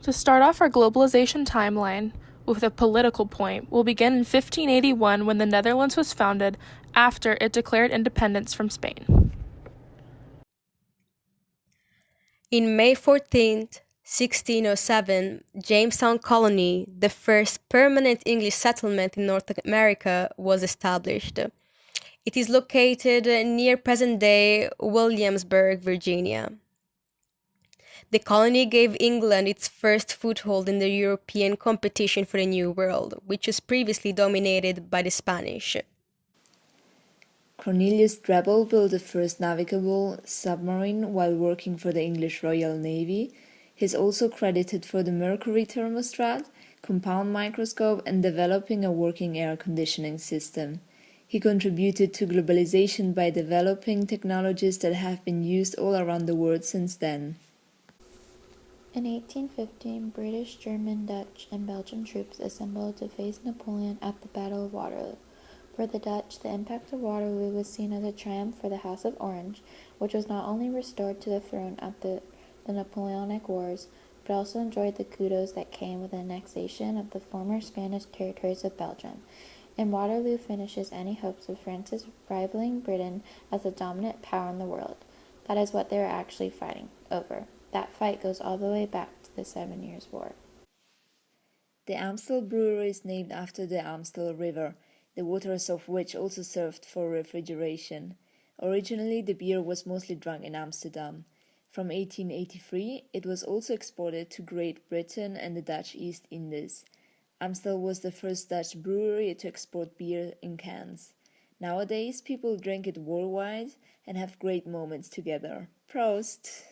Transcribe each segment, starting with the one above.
To start off our globalization timeline with a political point, we'll begin in 1581 when the Netherlands was founded after it declared independence from Spain. In May 14th, 1607, Jamestown Colony, the first permanent English settlement in North America, was established. It is located near present-day Williamsburg, Virginia. The colony gave England its first foothold in the European competition for the New World, which was previously dominated by the Spanish. Cornelius Drebbel built the first navigable submarine while working for the English Royal Navy. He is also credited for the mercury thermostat, compound microscope, and developing a working air conditioning system. He contributed to globalization by developing technologies that have been used all around the world since then. In 1815, British, German, Dutch, and Belgian troops assembled to face Napoleon at the Battle of Waterloo. For the Dutch, the impact of Waterloo was seen as a triumph for the House of Orange, which was not only restored to the throne after the Napoleonic Wars, but also enjoyed the kudos that came with the annexation of the former Spanish territories of Belgium. And Waterloo finishes any hopes of France's rivaling Britain as the dominant power in the world. That is what they were actually fighting over. That fight goes all the way back to the 7 Years' War. The Amstel Brewery is named after the Amstel River, the waters of which also served for refrigeration. Originally, the beer was mostly drunk in Amsterdam. From 1883, it was also exported to Great Britain and the Dutch East Indies. Amstel was the first Dutch brewery to export beer in cans. Nowadays, people drink it worldwide and have great moments together. Prost!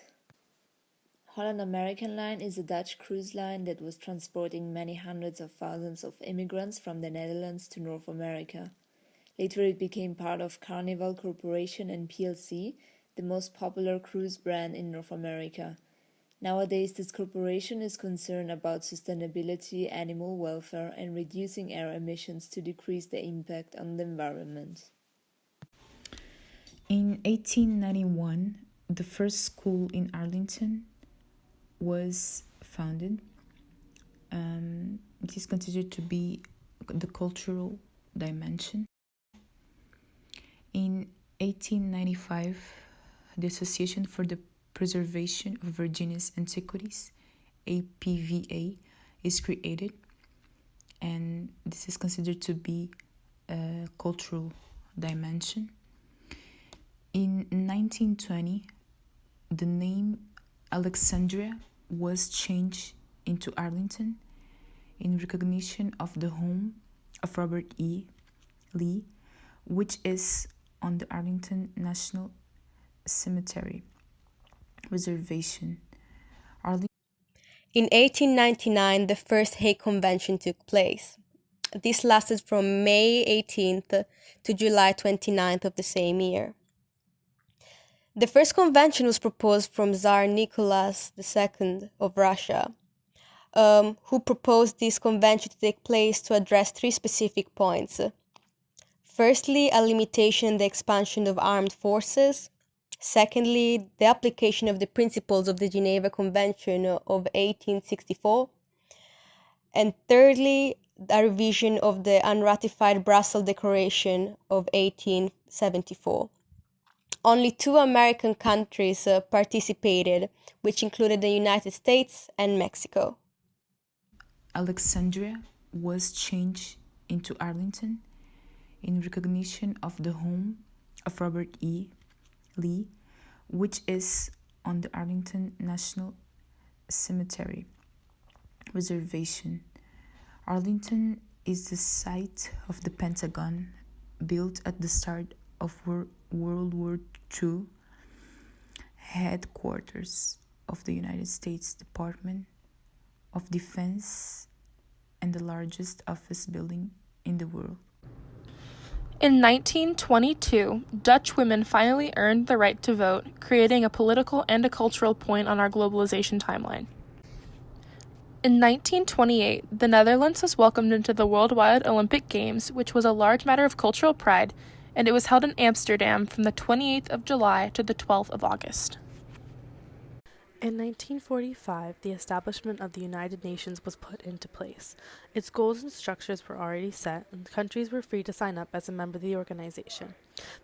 Holland American Line is a Dutch cruise line that was transporting many hundreds of thousands of immigrants from the Netherlands to North America. Later it became part of Carnival Corporation and plc, the most popular cruise brand in North America. Nowadays this corporation is concerned about sustainability, animal welfare, and reducing air emissions to decrease the impact on the environment. In 1891, the first school in Arlington was founded. It is considered to be the cultural dimension. In 1895, the Association for the Preservation of Virginia's Antiquities, APVA, is created, and this is considered to be a cultural dimension. In 1920, the name Alexandria was changed into Arlington in recognition of the home of Robert E. Lee, which is on the Arlington National Cemetery Reservation. In 1899, the first Hague Convention took place. This lasted from May 18th to July 29th of the same year. The first convention was proposed from Tsar Nicholas II of Russia, who proposed this convention to take place to address three specific points. Firstly, a limitation in the expansion of armed forces. Secondly, the application of the principles of the Geneva Convention of 1864. And thirdly, a revision of the unratified Brussels Declaration of 1874. Only two American countries participated, which included the United States and Mexico. Alexandria was changed into Arlington in recognition of the home of Robert E. Lee, which is on the Arlington National Cemetery Reservation. Arlington is the site of the Pentagon, built at the start of World War II, headquarters of the United States Department of Defense, and the largest office building in the world. In 1922, Dutch women finally earned the right to vote, creating a political and a cultural point on our globalization timeline. In 1928, the Netherlands was welcomed into the Worldwide Olympic Games, which was a large matter of cultural pride, and it was held in Amsterdam from the 28th of July to the 12th of August. In 1945, the establishment of the United Nations was put into place. Its goals and structures were already set, and countries were free to sign up as a member of the organization.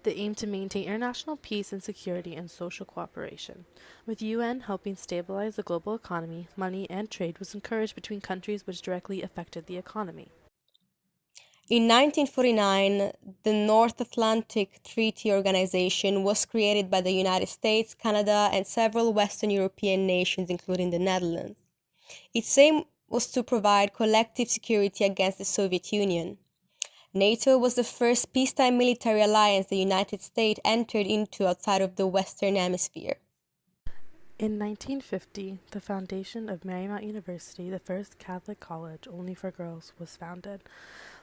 They aimed to maintain international peace and security and social cooperation. With UN helping stabilize the global economy, money and trade was encouraged between countries which directly affected the economy. In 1949, the North Atlantic Treaty Organization was created by the United States, Canada, and several Western European nations, including the Netherlands. Its aim was to provide collective security against the Soviet Union. NATO was the first peacetime military alliance the United States entered into outside of the Western Hemisphere. In 1950, the foundation of Marymount University, the first Catholic college only for girls, was founded.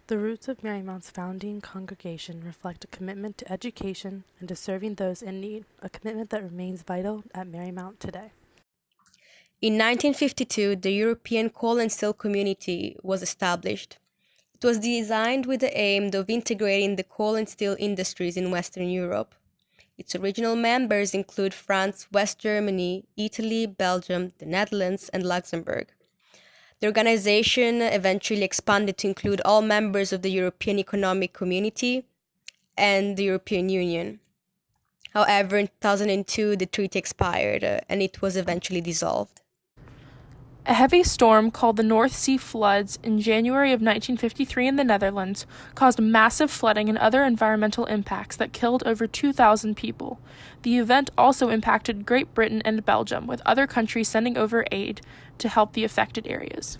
The roots of Marymount's founding congregation reflect a commitment to education and to serving those in need, a commitment that remains vital at Marymount today. In 1952, the European Coal and Steel Community was established. It was designed with the aim of integrating the coal and steel industries in Western Europe. Its original members include France, West Germany, Italy, Belgium, the Netherlands, and Luxembourg. The organization eventually expanded to include all members of the European Economic Community and the European Union. However, in 2002, the treaty expired and it was eventually dissolved. A heavy storm called the North Sea floods in January of 1953 in the Netherlands caused massive flooding and other environmental impacts that killed over 2,000 people. The event also impacted Great Britain and Belgium, with other countries sending over aid to help the affected areas.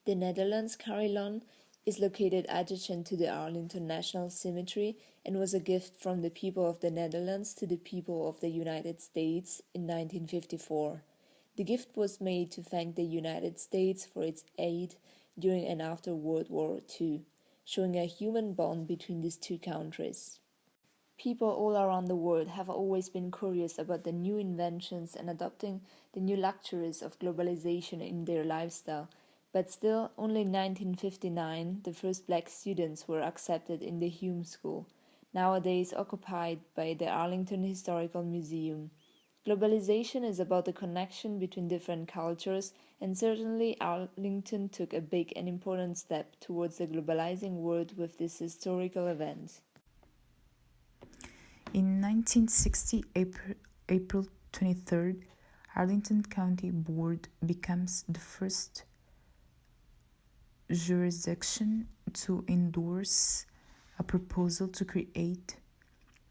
The Netherlands Carillon is located adjacent to the Arlington National Cemetery and was a gift from the people of the Netherlands to the people of the United States in 1954. The gift was made to thank the United States for its aid during and after World War II, showing a human bond between these two countries. People all around the world have always been curious about the new inventions and adopting the new luxuries of globalization in their lifestyle, but still, only in 1959, the first black students were accepted in the Hume School, nowadays occupied by the Arlington Historical Museum. Globalization is about the connection between different cultures, and certainly Arlington took a big and important step towards the globalizing world with this historical event. In 1960, April 23rd, Arlington County Board becomes the first jurisdiction to endorse a proposal to create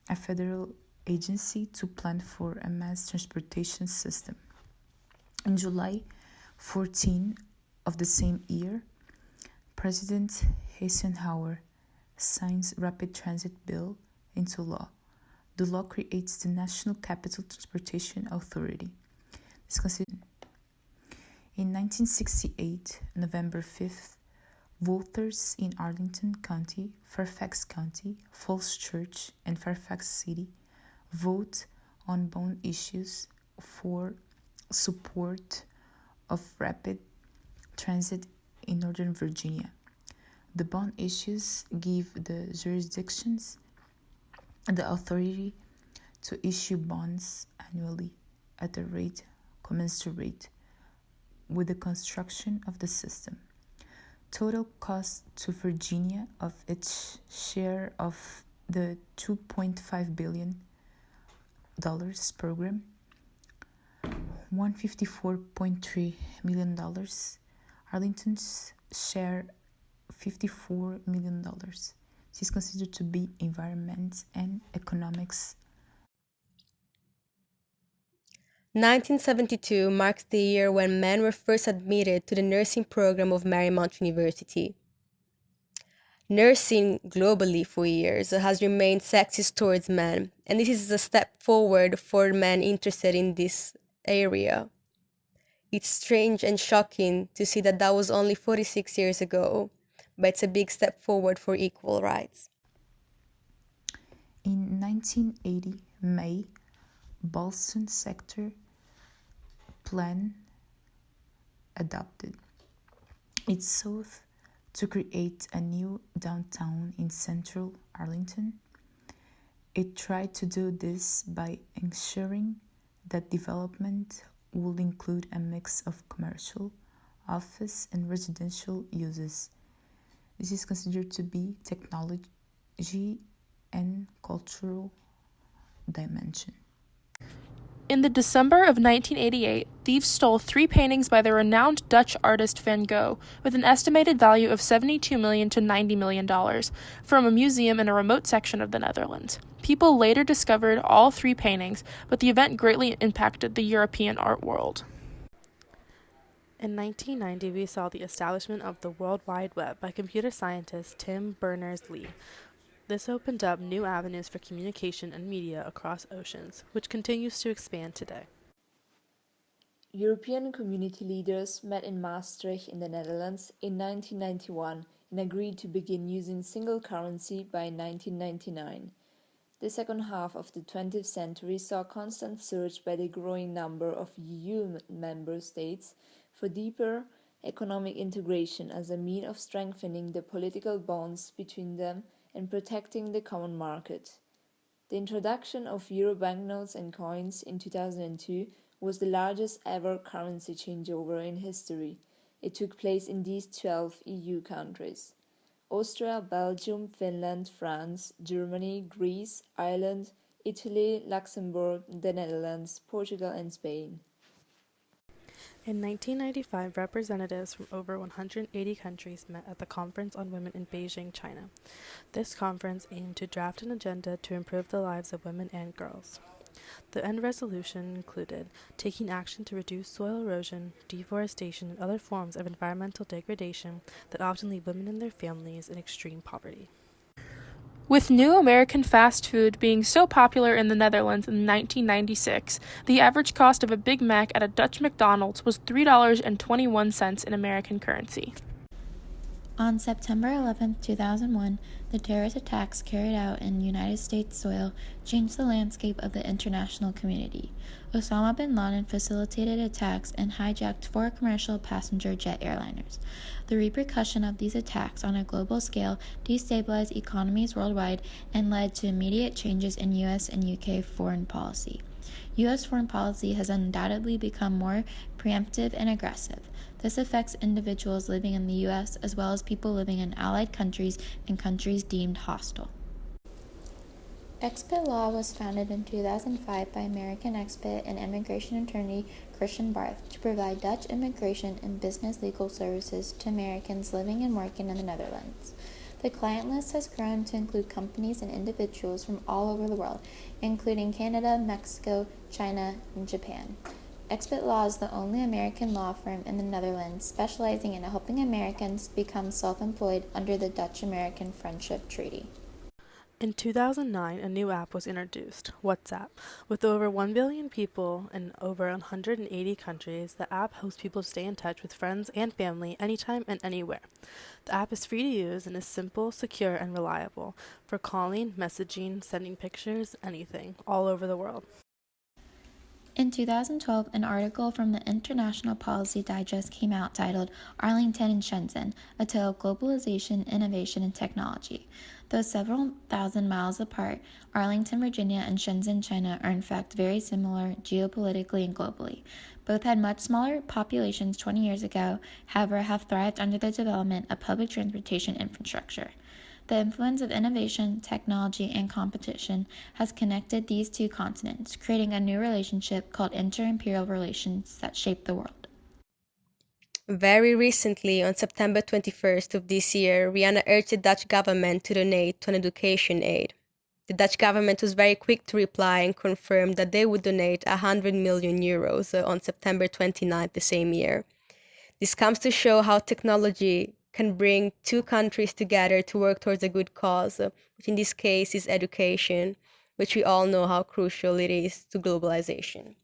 a federal agency to plan for a mass transportation system. In July 14 of the same year, President Eisenhower signs Rapid Transit Bill into law. The law creates the National Capital Transportation Authority. In 1968, November 5th, voters in Arlington County, Fairfax County, Falls Church, and Fairfax City vote on bond issues for support of rapid transit in Northern Virginia. The bond issues give the jurisdictions the authority to issue bonds annually at a rate commensurate with the construction of the system. Total cost to Virginia of its share of the $2.5 billion program, $154.3 million. Arlington's share, $54 million. This is considered to be environment and economics. 1972 marks the year when men were first admitted to the nursing program of Marymount University. Nursing globally for years has remained sexist towards men, and this is a step forward for men interested in this area. It's strange and shocking to see that was only 46 years ago, but it's a big step forward for equal rights. In 1980, May, Boston Sector Plan adopted. It sought to create a new downtown in central Arlington. It tried to do this by ensuring that development will include a mix of commercial, office, and residential uses. This is considered to be technology and cultural dimension. In the December of 1988, thieves stole 3 paintings by the renowned Dutch artist Van Gogh, with an estimated value of $72 million to $90 million, from a museum in a remote section of the Netherlands. People later discovered all 3 paintings, but the event greatly impacted the European art world. In 1990, we saw the establishment of the World Wide Web by computer scientist Tim Berners-Lee. This opened up new avenues for communication and media across oceans, which continues to expand today. European community leaders met in Maastricht in the Netherlands in 1991 and agreed to begin using single currency by 1999. The second half of the 20th century saw a constant search by the growing number of EU member states for deeper economic integration as a means of strengthening the political bonds between them and protecting the common market. The introduction of euro banknotes and coins in 2002 was the largest ever currency changeover in history. It took place in these 12 EU countries: Austria, Belgium, Finland, France, Germany, Greece, Ireland, Italy, Luxembourg, the Netherlands, Portugal, and Spain. In 1995, representatives from over 180 countries met at the Conference on Women in Beijing, China. This conference aimed to draft an agenda to improve the lives of women and girls. The end resolution included taking action to reduce soil erosion, deforestation, and other forms of environmental degradation that often leave women and their families in extreme poverty. With new American fast food being so popular in the Netherlands in 1996, the average cost of a Big Mac at a Dutch McDonald's was $3.21 in American currency. On September 11, 2001, the terrorist attacks carried out in United States soil changed the landscape of the international community. Osama bin Laden facilitated attacks and hijacked 4 commercial passenger jet airliners. The repercussion of these attacks on a global scale destabilized economies worldwide and led to immediate changes in U.S. and UK foreign policy. U.S. foreign policy has undoubtedly become more preemptive and aggressive. This affects individuals living in the U.S. as well as people living in allied countries and countries deemed hostile. Expat Law was founded in 2005 by American expat and immigration attorney Christian Barth to provide Dutch immigration and business legal services to Americans living and working in the Netherlands. The client list has grown to include companies and individuals from all over the world, including Canada, Mexico, China, and Japan. Expat Law is the only American law firm in the Netherlands specializing in helping Americans become self-employed under the Dutch-American Friendship Treaty. In 2009, a new app was introduced, WhatsApp. With over 1 billion people in over 180 countries, the app helps people stay in touch with friends and family anytime and anywhere. The app is free to use and is simple, secure, and reliable for calling, messaging, sending pictures, anything, all over the world. In 2012, an article from the International Policy Digest came out titled Arlington and Shenzhen, A Tale of Globalization, Innovation, and Technology. Though several thousand miles apart, Arlington, Virginia, and Shenzhen, China are in fact very similar geopolitically and globally. Both had much smaller populations 20 years ago, however, have thrived under the development of public transportation infrastructure. The influence of innovation, technology, and competition has connected these 2 continents, creating a new relationship called inter-imperial relations that shape the world. Very recently, on September 21st of this year, Rihanna urged the Dutch government to donate to an education aid. The Dutch government was very quick to reply and confirmed that they would donate 100 million euros on September 29th the same year. This comes to show how technology can bring 2 countries together to work towards a good cause, which in this case is education, which we all know how crucial it is to globalization.